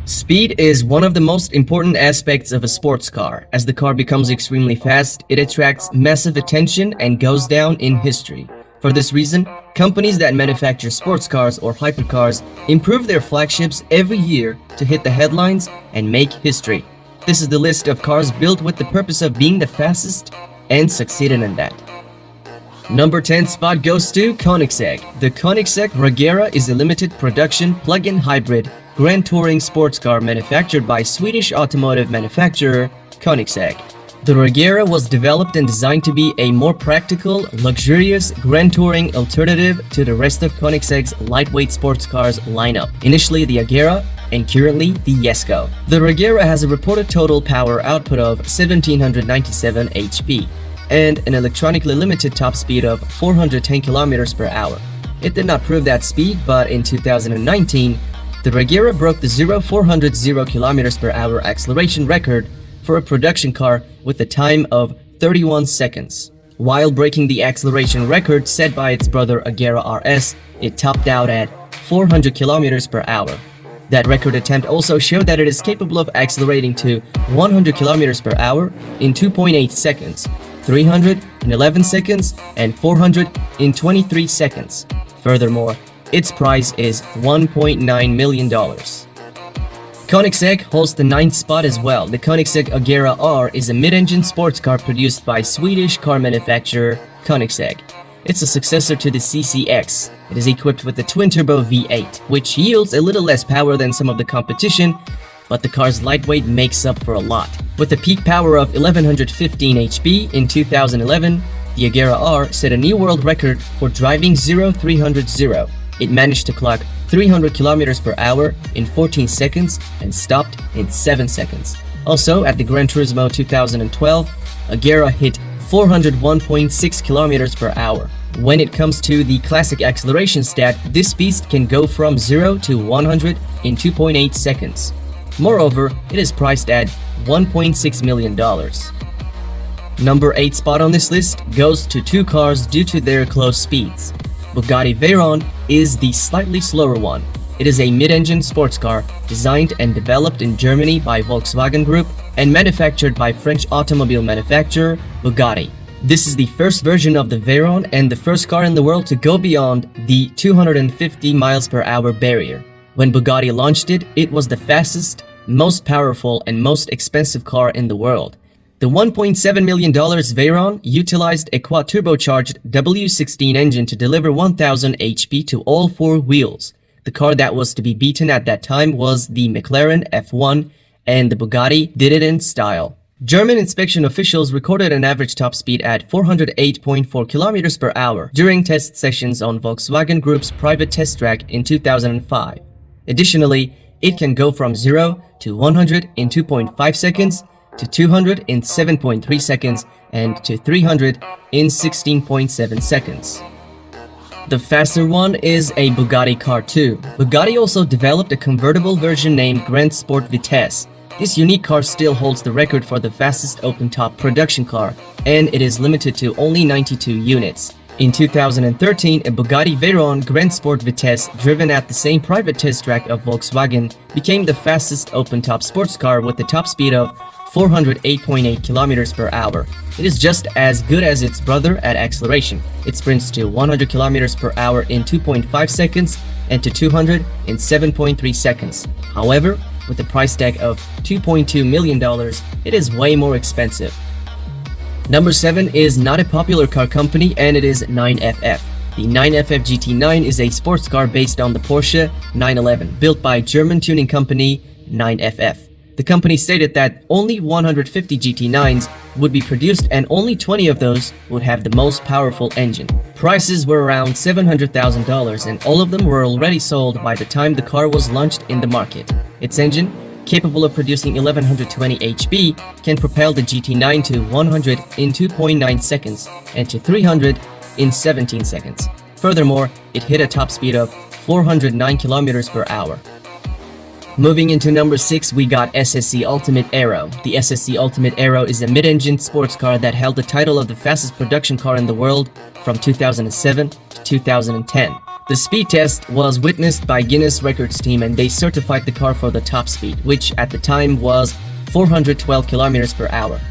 Speed is one of the most important aspects of a sports car. As the car becomes extremely fast, it attracts massive attention and goes down in history. For this reason, companies that manufacture sports cars or hypercars improve their flagships every year to hit the headlines and make history. This is the list of cars built with the purpose of being the fastest and succeeding in that. Number 10 spot goes to Koenigsegg. The Koenigsegg Regera is a limited production plug-in hybrid Grand Touring sports car manufactured by Swedish automotive manufacturer Koenigsegg. The Regera was developed and designed to be a more practical, luxurious Grand Touring alternative to the rest of Koenigsegg's lightweight sports cars lineup. Initially the Agera and currently the jesko. The Regera has a reported total power output of 1797 HP and an electronically limited top speed of 410 km per hour. It did not prove that speed, but in 2019, the Regera broke the 400 km per hour acceleration record for a production car with a time of 31 seconds. While breaking the acceleration record set by its brother Agera RS, it topped out at 400 km per hour. That record attempt also showed that it is capable of accelerating to 100 km per hour in 2.8 seconds, 300 in 11 seconds, and 400 in 23 seconds. Furthermore, its price is $1.9 million. Koenigsegg holds the 9th spot as well. The Koenigsegg Agera R is a mid-engine sports car produced by Swedish car manufacturer Koenigsegg. It's a successor to the CCX. It is equipped with a twin-turbo V8, which yields a little less power than some of the competition, but the car's lightweight makes up for a lot. With a peak power of 1115 HP in 2011, the Agera R set a new world record for driving 0300. It managed to clock 300 km per hour in 14 seconds and stopped in 7 seconds. Also, at the Gran Turismo 2012, Agera hit 401.6 km per hour. When it comes to the classic acceleration stat, this beast can go from 0 to 100 in 2.8 seconds. Moreover, it is priced at $1.6 million. Number 8 spot on this list goes to two cars due to their close speeds. Bugatti Veyron is the slightly slower one. It is a mid-engine sports car designed and developed in Germany by Volkswagen Group and manufactured by French automobile manufacturer Bugatti. This is the first version of the Veyron and the first car in the world to go beyond the 250 miles per hour barrier. When Bugatti launched it, it was the fastest, most powerful, and most expensive car in the world. The $1.7 million Veyron utilized a quad-turbocharged W16 engine to deliver 1000 HP to all four wheels. The car that was to be beaten at that time was the McLaren F1, and the Bugatti did it in style. German inspection officials recorded an average top speed at 408.4 km per hour during test sessions on Volkswagen Group's private test track in 2005. Additionally, it can go from 0 to 100 in 2.5 seconds, to 200 in 7.3 seconds, and to 300 in 16.7 seconds. The faster one is a Bugatti Car 2. Bugatti also developed a convertible version named Grand Sport Vitesse. This unique car still holds the record for the fastest open-top production car, and it is limited to only 92 units. In 2013, a Bugatti Veyron Grand Sport Vitesse, driven at the same private test track of Volkswagen, became the fastest open-top sports car with a top speed of 408.8 km per hour. It is just as good as its brother at acceleration. It sprints to 100 km per hour in 2.5 seconds and to 200 in 7.3 seconds. However, with a price tag of $2.2 million, it is way more expensive. Number 7 is not a popular car company, and it is 9FF. The 9FF GT9 is a sports car based on the Porsche 911, built by German tuning company 9FF. The company stated that only 150 GT9s would be produced and only 20 of those would have the most powerful engine. Prices were around $700,000 and all of them were already sold by the time the car was launched in the market. Its engine, capable of producing 1120 HP, can propel the GT9 to 100 in 2.9 seconds and to 300 in 17 seconds. Furthermore, it hit a top speed of 409 km per hour. Moving into number 6, we got SSC Ultimate Aero. The SSC Ultimate Aero is a mid-engine sports car that held the title of the fastest production car in the world from 2007 to 2010. The speed test was witnessed by Guinness Records team and they certified the car for the top speed, which at the time was 412 kilometers per hour.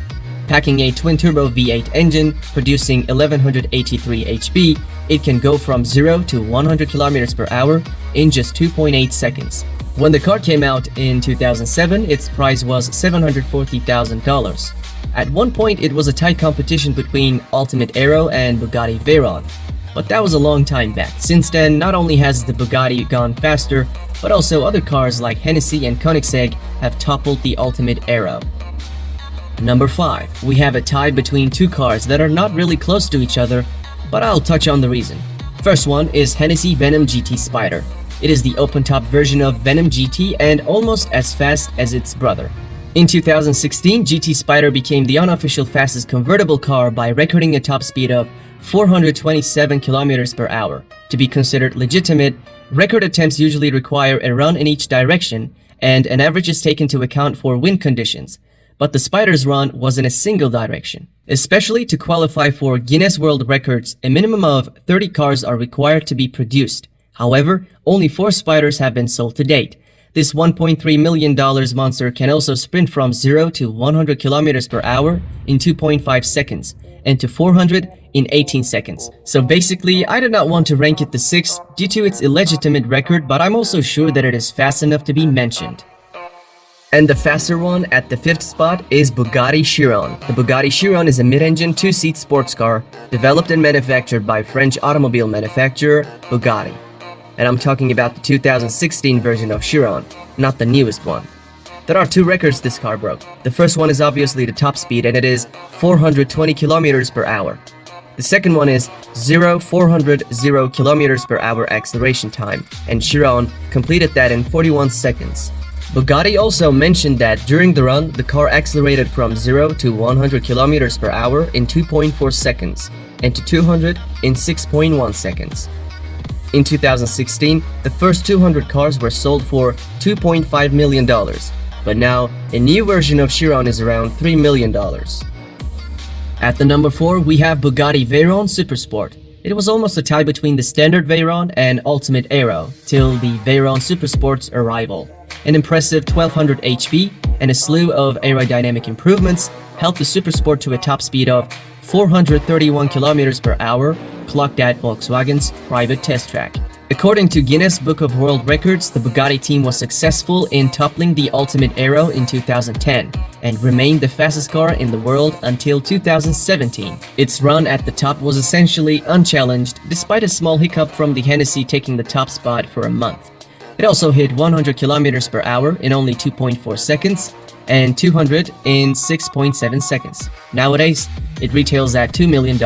Packing a twin-turbo V8 engine producing 1183 HP, it can go from 0 to 100 kilometers per hour in just 2.8 seconds. When the car came out in 2007, its price was $740,000. At one point, it was a tight competition between Ultimate Aero and Bugatti Veyron. But that was a long time back. Since then, not only has the Bugatti gone faster, but also other cars like Hennessey and Koenigsegg have toppled the Ultimate Aero. Number 5. We have a tie between two cars that are not really close to each other, but I'll touch on the reason. First one is Hennessey Venom GT Spider. It is the open-top version of Venom GT and almost as fast as its brother. In 2016, GT Spider became the unofficial fastest convertible car by recording a top speed of 427 kilometers per hour. To be considered legitimate, record attempts usually require a run in each direction, and an average is taken into account for wind conditions. But the Spider's run was in a single direction. Especially to qualify for Guinness World Records, a minimum of 30 cars are required to be produced. However, only 4 Spiders have been sold to date. This $1.3 million monster can also sprint from 0 to 100 kilometers per hour in 2.5 seconds and to 400 in 18 seconds. So basically, I did not want to rank it the 6th due to its illegitimate record, but I'm also sure that it is fast enough to be mentioned. And the faster one at the 5th spot is Bugatti Chiron. The Bugatti Chiron is a mid-engine 2-seat sports car developed and manufactured by French automobile manufacturer Bugatti. And I'm talking about the 2016 version of Chiron, not the newest one. There are 2 records this car broke. The first one is obviously the top speed and it is 420 kilometers per hour. The second one is 400 kilometers per hour acceleration time, and Chiron completed that in 41 seconds. Bugatti also mentioned that during the run, the car accelerated from 0 to 100 kilometers per hour in 2.4 seconds and to 200 in 6.1 seconds. In 2016, the first 200 cars were sold for $2.5 million, but now a new version of Chiron is around $3 million. At the number 4, we have Bugatti Veyron Supersport. It was almost a tie between the standard Veyron and Ultimate Aero till the Veyron Supersport's arrival. An impressive 1200 HP and a slew of aerodynamic improvements helped the Supersport to a top speed of 431 kilometers per hour, clocked at Volkswagen's private test track. According to Guinness Book of World Records, the Bugatti team was successful in toppling the Ultimate Aero in 2010 and remained the fastest car in the world until 2017. Its run at the top was essentially unchallenged despite a small hiccup from the Hennessey taking the top spot for a month. It also hit 100 kilometers per hour in only 2.4 seconds and 200 in 6.7 seconds. Nowadays, it retails at $2 million.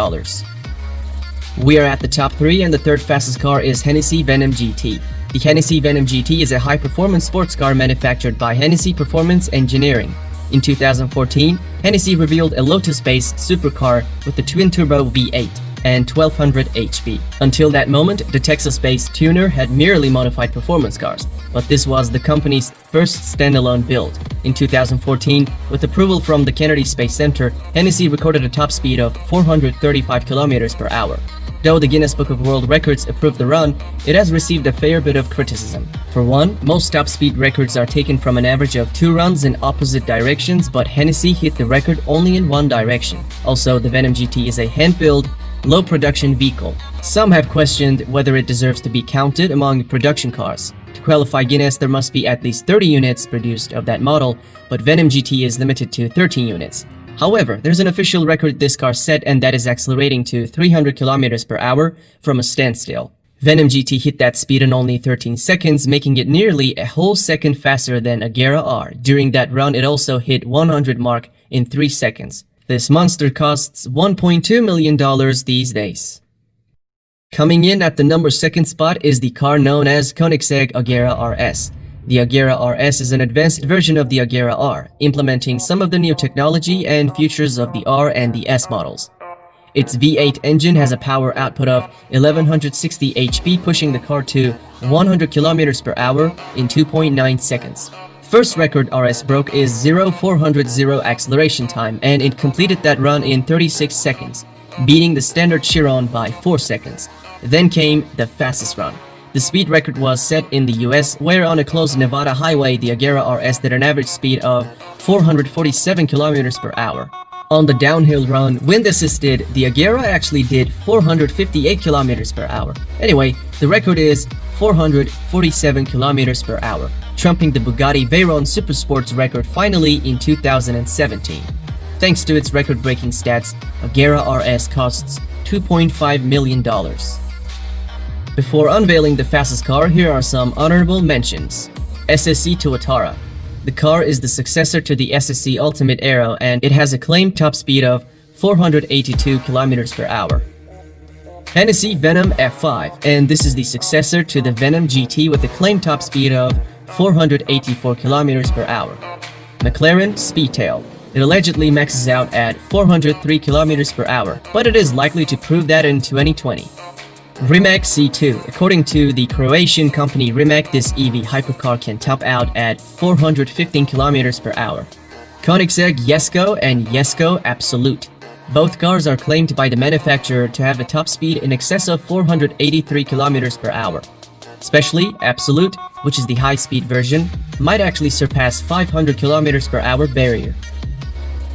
We are at the top 3 and the third fastest car is Hennessey Venom GT. The Hennessey Venom GT is a high-performance sports car manufactured by Hennessey Performance Engineering. In 2014, Hennessey revealed a Lotus-based supercar with the twin-turbo V8 and 1200 HP. Until that moment, the Texas-based tuner had merely modified performance cars, but this was the company's first standalone build. In 2014, with approval from the Kennedy Space Center, Hennessey recorded a top speed of 435 kilometers per hour. Though the Guinness Book of World Records approved the run, it has received a fair bit of criticism. For one, most top speed records are taken from an average of 2 runs in opposite directions, but Hennessey hit the record only in one direction. Also, the Venom GT is a hand-built, low-production vehicle. Some have questioned whether it deserves to be counted among production cars. To qualify Guinness, there must be at least 30 units produced of that model, but Venom GT is limited to 13 units. However, there's an official record this car set, and that is accelerating to 300 kilometers per hour from a standstill. Venom GT hit that speed in only 13 seconds, making it nearly a whole second faster than a Regera R. During that run, it also hit 100 mark in 3 seconds. This monster costs $1.2 million these days. Coming in at the number 2nd spot is the car known as Koenigsegg Agera RS. The Agera RS is an advanced version of the Agera R, implementing some of the new technology and features of the R and the S models. Its V8 engine has a power output of 1160 HP, pushing the car to 100 kilometers per hour in 2.9 seconds. First record RS broke is 400 acceleration time, and it completed that run in 36 seconds, beating the standard Chiron by 4 seconds. Then came the fastest run. The speed record was set in the US, where on a closed Nevada highway, the Agera RS did an average speed of 447 kilometers per hour. On the downhill run, wind assisted, the Agera actually did 458 kilometers per hour. Anyway, the record is 447 kilometers per hour, trumping the Bugatti Veyron Supersport's record finally in 2017. Thanks to its record-breaking stats, Agera RS costs $2.5 million. Before unveiling the fastest car, here are some honorable mentions. SSC Tuatara. The car is the successor to the SSC Ultimate Aero, and it has a claimed top speed of 482 kilometers per hour. Hennessey Venom F5, and this is the successor to the Venom GT with a claimed top speed of 484 kilometers per hour. McLaren Speedtail. It allegedly maxes out at 403 kilometers per hour, but it is likely to prove that in 2020. Rimac C2. According to the Croatian company Rimac, this EV hypercar can top out at 415 kilometers per hour. Koenigsegg Jesko and Jesko Absolute. Both cars are claimed by the manufacturer to have a top speed in excess of 483 kilometers per hour. Especially Absolute, which is the high-speed version, might actually surpass 500 kilometers per hour barrier.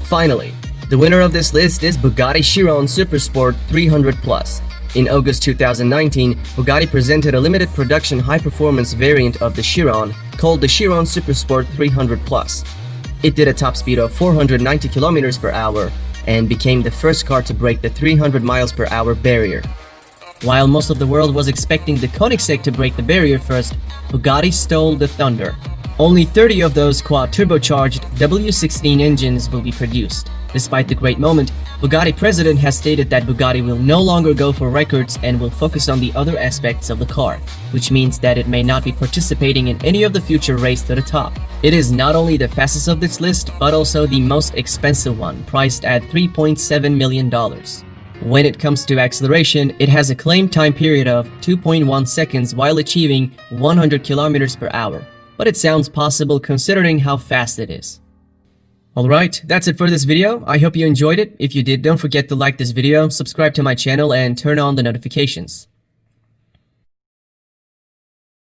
Finally, the winner of this list is Bugatti Chiron Supersport 300 Plus. In August 2019, Bugatti presented a limited production high-performance variant of the Chiron called the Chiron Supersport 300 Plus. It did a top speed of 490 kilometers per hour and became the first car to break the 300 miles per hour barrier. While most of the world was expecting the Koenigsegg to break the barrier first, Bugatti stole the thunder. Only 30 of those quad-turbocharged W16 engines will be produced. Despite the great moment, Bugatti president has stated that Bugatti will no longer go for records and will focus on the other aspects of the car, which means that it may not be participating in any of the future race to the top. It is not only the fastest of this list, but also the most expensive one, priced at $3.7 million. When it comes to acceleration, it has a claimed time period of 2.1 seconds while achieving 100 kilometers per hour. But it sounds possible considering how fast it is. Alright, that's it for this video. I hope you enjoyed it. If you did, don't forget to like this video, subscribe to my channel, and turn on the notifications.